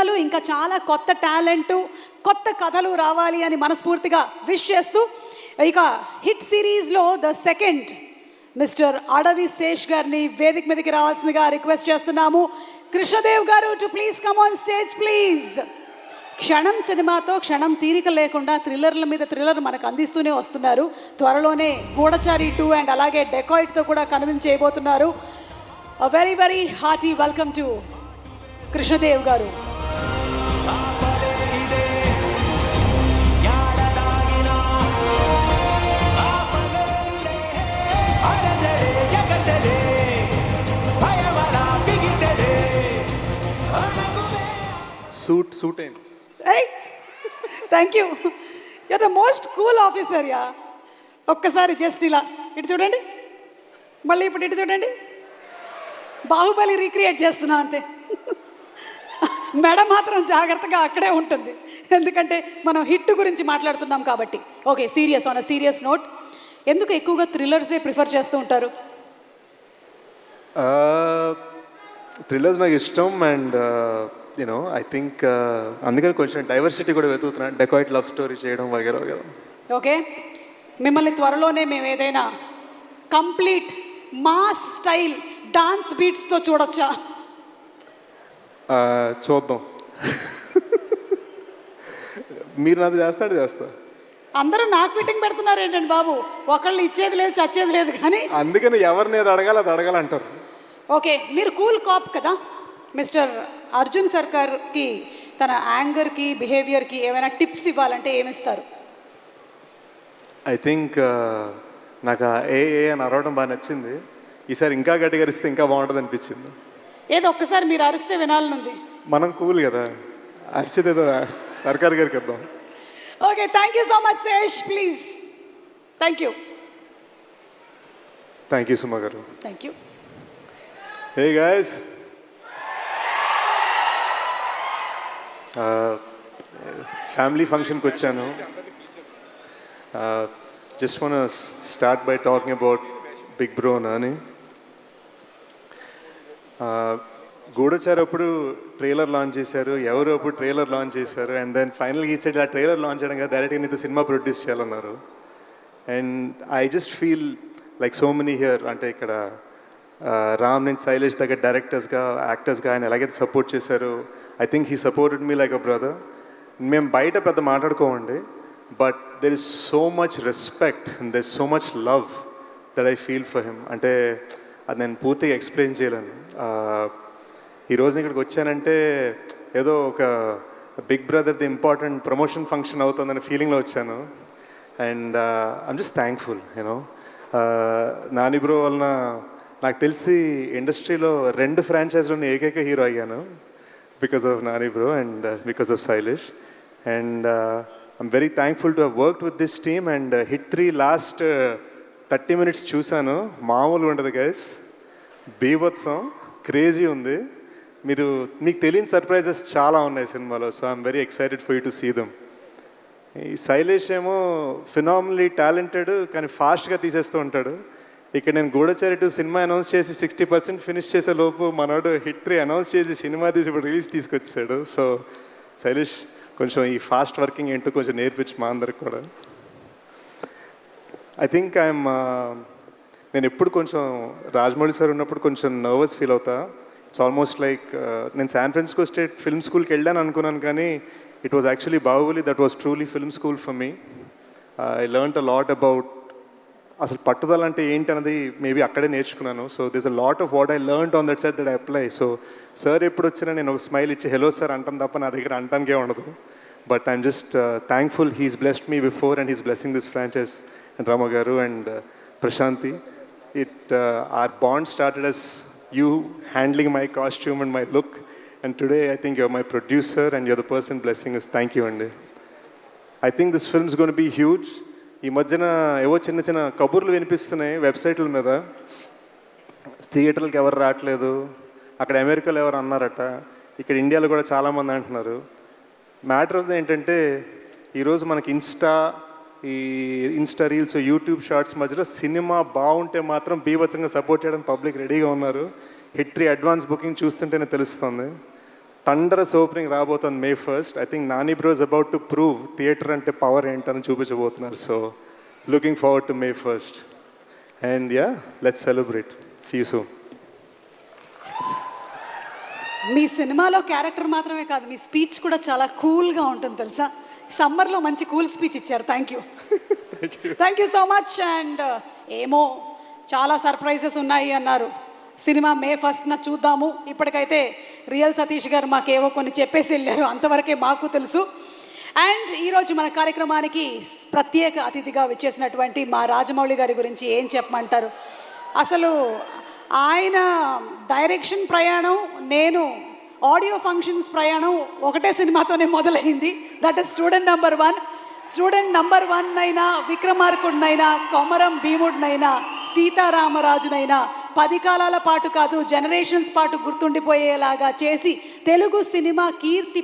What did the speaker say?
సినిమాలు ఇంకా చాలా కొత్త టాలెంటు కొత్త కథలు రావాలి అని మనస్ఫూర్తిగా విష్ చేస్తూ ఇక హిట్ సిరీస్లో ద సెకండ్ మిస్టర్ అడవి శేష్ గారిని వేదిక మీదకి రావాల్సిందిగా రిక్వెస్ట్ చేస్తున్నాము. కృష్ణదేవ్ గారు to please come on stage please. క్షణం సినిమాతో క్షణం తీరిక లేకుండా థ్రిల్లర్ల మీద థ్రిల్లర్ మనకు అందిస్తూనే వస్తున్నారు. త్వరలోనే గూఢచారి 2 అండ్ అలాగే డెకాయిట్తో కూడా కన్విన్స్ చేయబోతున్నారు. Very very hearty welcome to Krishnadev garu. Suit అయింది. Thank you. You're the most cool officer యా. ఒక్కసారి జస్ట్ ఇలా ఇటు చూడండి, మళ్ళీ ఇప్పుడు ఇటు చూడండి. బాహుబలి రీక్రియేట్ చేస్తున్నా అంతే. మెడ మాత్రం జాగ్రత్తగా అక్కడే ఉంటుంది, ఎందుకంటే మనం హిట్ గురించి మాట్లాడుతున్నాం కాబట్టి. Okay, serious on a serious note, ఎందుకు ఎక్కువగా థ్రిల్లర్సే ప్రిఫర్ చేస్తూ ఉంటారు? థ్రిల్లర్స్ నాకు ఇష్టం అండ్ యూనో ఐ థింక్ అందుకని కొంచెం డైవర్సిటీ కూడా వెతుకుతున్నాను. డెకాయిట్ లవ్ స్టోరీ చేయడం వగేరా వగేరా. ఓకే, మిమ్మల్ని త్వరలోనే మేము ఏదైనా కంప్లీట్ మాస్ స్టైల్ డాన్స్ బీట్స్తో చూడొచ్చా? చూద్దాం. మీరు నాది చేస్తా. అందరూ నాకు ఫిట్టింగ్ పెడుతున్నారు ఏంటండి బాబు? ఒకళ్ళు ఇచ్చేది లేదు చచ్చేది లేదు కానీ. అందుకని ఎవరిని అది అడగాలంటారు. ఓకే, మీరు కూల్ కాప్ కదా. మిస్టర్ అర్జున్ సర్కార్కి తన యాంగర్కి బిహేవియర్కి ఏమైనా టిప్స్ ఇవ్వాలంటే ఏమిస్తారు? ఐ థింక్ నాకు ఏ అని అరవడం బాగా నచ్చింది. ఈసారి ఇంకా గట్టిగా అరిస్తే ఇంకా బాగుంటుంది అనిపించింది. ఏదో ఒక్కసారి మీరు అరిస్తే వినాలనుంది. మనం కూల్ కదా, అరిచేదేదో సర్కార్ గారికి ఇద్దాం. Okay, thank you so much Sesh, please. Thank you Suma గారు. Thank you. Hey guys, family ఫంక్షన్కి వచ్చాను. Just wanna start by talking about big bro అని. గూఢచారి అప్పుడు ట్రైలర్ లాంచ్ చేశారు, ఎవరు అప్పుడు ట్రైలర్ లాంచ్ చేశారు, అండ్ దెన్ ఫైనల్గా ఈ సైడ్ ఆ ట్రైలర్ లాంచ్ చేయడం కదా డైరెక్ట్గా నీతో సినిమా ప్రొడ్యూస్ చేయాలన్నారు. And I just feel like so many here, అంటే ఇక్కడ రామ్ అండ్ శైలేష్ దగ్గర డైరెక్టర్స్గా యాక్టర్స్గా ఆయన ఎలాగైతే సపోర్ట్ చేశారు, I think he supported me like a brother. మేము బయట పెద్ద మాట్లాడుకోమండి, but there is so much respect and there is so much love that I feel for him. అంటే అది నేను పూర్తిగా ఎక్స్ప్లెయిన్ చేయలేను. ఈరోజు ఇక్కడికి వచ్చానంటే ఏదో ఒక బిగ్ బ్రదర్ది ఇంపార్టెంట్ ప్రమోషన్ ఫంక్షన్ అవుతుందనే ఫీలింగ్లో వచ్చాను. And I'm just thankful you know. Nani bro వలన నాకు తెలిసి ఇండస్ట్రీలో 2 ఫ్రాంచైజ్లోని ఏకైక హీరో అయ్యాను, because of Nani bro and because of Shailesh. And I'm very thankful to have worked with this team. And hit 3 last 30 minutes చూశాను, మామూలుగా ఉండదు గైస్, బీభత్సం, క్రేజీ ఉంది. మీకు తెలియని సర్ప్రైజెస్ చాలా ఉన్నాయి సినిమాలో. So I'm very excited for you to see them. ఈ శైలేష్ ఏమో ఫినామినలీ టాలెంటెడ్, కానీ ఫాస్ట్గా తీసేస్తూ ఉంటాడు. ఇక్కడ నేను గూఢచారి 2 సినిమా అనౌన్స్ చేసి 60% ఫినిష్ చేసే లోపు మనోడు హిట్ 3 అనౌన్స్ చేసి సినిమా తీసి ఇప్పుడు రిలీజ్ తీసుకొచ్చాడు. సో శైలేష్ కొంచెం ఈ ఫాస్ట్ వర్కింగ్ ఏంటో కొంచెం నేర్పించి మా అందరికి కూడా. ఐ థింక్ నేను ఎప్పుడు కొంచెం రాజమౌళి సార్ ఉన్నప్పుడు కొంచెం నర్వస్ ఫీల్ అవుతా. ఇట్స్ ఆల్మోస్ట్ లైక్ నేను శాన్ ఫ్రాన్సిస్కో స్టేట్ ఫిల్మ్ స్కూల్కి వెళ్ళాను అనుకున్నాను, కానీ it was actually Baahubali that was truly film school for me. I learned a lot about అసలు పట్టుదల అంటే ఏంటి అన్నది మేబీ అక్కడే నేర్చుకున్నాను. So this a lot of what I learned on that set that I apply. So sir ఎప్పుడు వచ్చినా నేను ఒక స్మైల్ ఇచ్చి హలో సార్ అంటాను తప్ప నా దగ్గర అంటానికే ఉండదు. But I'm just thankful he's blessed me before and he's blessing this franchise. And Rama గారు and Prashanti, our bond started as you handling my costume and my look, and today I think you're my producer and you're the person blessing us. Thank you Andy. I think this film is going to be huge. ఈ మధ్యన ఏవో చిన్న కబుర్లు వినిపిస్తున్నాయి వెబ్సైట్ల మీద, థియేటర్లకు ఎవరు రావట్లేదు, అక్కడ అమెరికాలో ఎవరు అన్నారట, ఇక్కడ ఇండియాలో కూడా చాలామంది అంటున్నారు. మ్యాటర్ ఆఫ్ ఏంటంటే ఈరోజు మనకి ఇన్స్టా రీల్స్, యూట్యూబ్ షార్ట్స్ మధ్యలో సినిమా బాగుంటే మాత్రం బీభత్సంగా సపోర్ట్ చేయడానికి పబ్లిక్ రెడీగా ఉన్నారు. హిట్ 3 అడ్వాన్స్ బుకింగ్ చూస్తుంటేనే తెలుస్తుంది. థండరస్ ఓపెనింగ్ రాబోతుంది May 1st. I think Nani bro is about to prove theatre అంటే పవర్ ఏంటని చూపించబోతున్నారు. So looking forward to May 1st. And yeah, let's celebrate. See you soon. మీ సినిమాలో క్యారెక్టర్ మాత్రమే కాదు, మీ స్పీచ్ కూడా చాలా కూల్గా ఉంటుంది తెలుసా. సమ్మర్లో మంచి కూల్ స్పీచ్ ఇచ్చారు. Thank you so much. And ఏమో చాలా సర్ప్రైజెస్ ఉన్నాయి అన్నారు. సినిమా May 1st చూద్దాము. ఇప్పటికైతే రియల్ సతీష్ గారు మాకేవో కొన్ని చెప్పేసి వెళ్ళారు, అంతవరకే మాకు తెలుసు. అండ్ ఈరోజు మన కార్యక్రమానికి ప్రత్యేక అతిథిగా విచ్చేసినటువంటి మా రాజమౌళి గారి గురించి ఏం చెప్పమంటారు. అసలు ఆయన డైరెక్షన్ ప్రయాణం, నేను ఆడియో ఫంక్షన్స్ ప్రయాణం ఒకటే సినిమాతోనే మొదలైంది. That is student number 1. Student number 1 అయినా, విక్రమార్కుడినైనా, కొమరం భీముడినైనా, సీతారామరాజునైనా 10 కాలాల పాటు కాదు, జనరేషన్స్ పాటు గుర్తుండిపోయేలాగా చేసి తెలుగు సినిమా కీర్తి